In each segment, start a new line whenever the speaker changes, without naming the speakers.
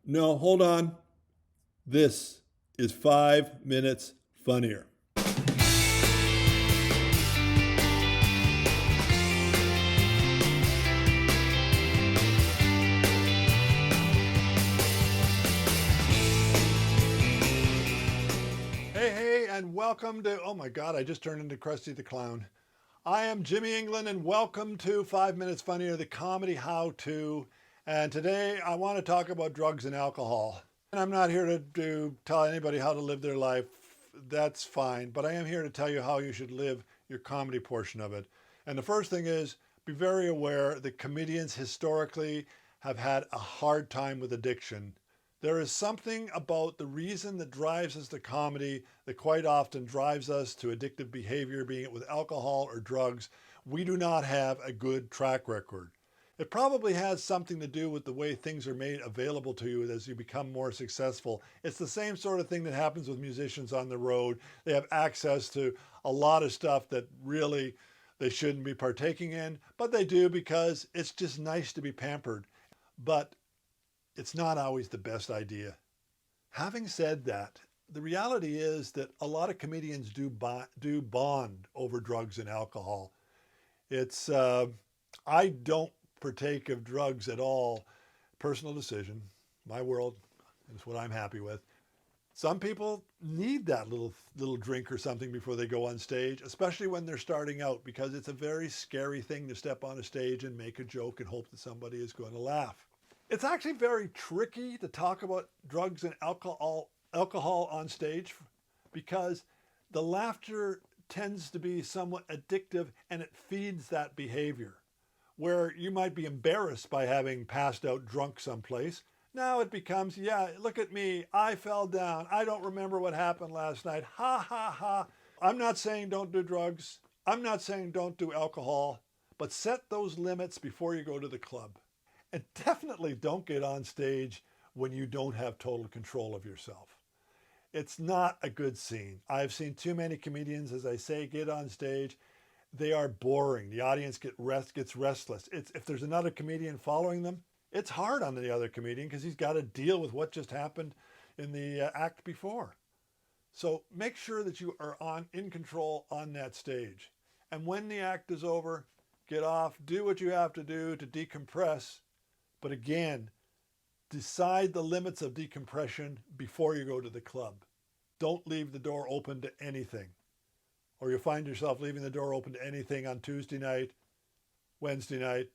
No, hold on. This is 5 minutes funnier. Hey, and welcome to, oh my God, I just turned into Krusty the Clown. I am Jimmy England, and welcome to 5 Minutes Funnier, the comedy how-to. And today I want to talk about drugs and alcohol. And I'm not here to tell anybody how to live their life. That's fine. But I am here to tell you how you should live your comedy portion of it. And the first thing is, be very aware that comedians historically have had a hard time with addiction. There is something about the reason that drives us to comedy that quite often drives us to addictive behavior, being it with alcohol or drugs. We do not have a good track record. It probably has something to do with the way things are made available to you as you become more successful. It's the same sort of thing that happens with musicians on the road. They have access to a lot of stuff that really they shouldn't be partaking in, but they do because it's just nice to be pampered. But it's not always the best idea. Having said that, the reality is that a lot of comedians do bond over drugs and alcohol. It's I don't partake of drugs at all. Personal decision. My world is what I'm happy with. Some people need that little drink or something before they go on stage, especially when they're starting out, because it's a very scary thing to step on a stage and make a joke and hope that somebody is going to laugh. It's actually very tricky to talk about drugs and alcohol on stage because the laughter tends to be somewhat addictive and it feeds that behavior. Where you might be embarrassed by having passed out drunk someplace, now it becomes, yeah, look at me, I fell down, I don't remember what happened last night, ha ha ha. I'm not saying don't do drugs, I'm not saying don't do alcohol, but set those limits before you go to the club. And definitely don't get on stage when you don't have total control of yourself. It's not a good scene. I've seen too many comedians, as I say, get on stage. They are boring. The audience gets restless. If there's another comedian following them, it's hard on the other comedian because he's got to deal with what just happened in the act before. So make sure that you are in control on that stage. And when the act is over, get off, do what you have to do to decompress. But again, decide the limits of decompression before you go to the club. Don't leave the door open to anything, or you'll find yourself leaving the door open to anything on Tuesday night, Wednesday night,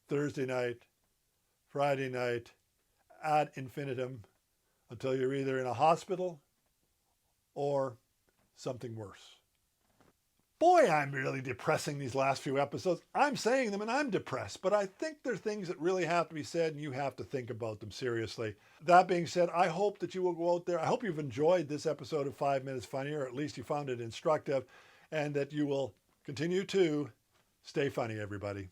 Thursday night, Friday night, ad infinitum, until you're either in a hospital or something worse. Boy, I'm really depressing these last few episodes. I'm saying them and I'm depressed, but I think they're things that really have to be said and you have to think about them seriously. That being said, I hope that you will go out there. I hope you've enjoyed this episode of 5 Minutes Funnier, or at least you found it instructive, and that you will continue to stay funny, everybody.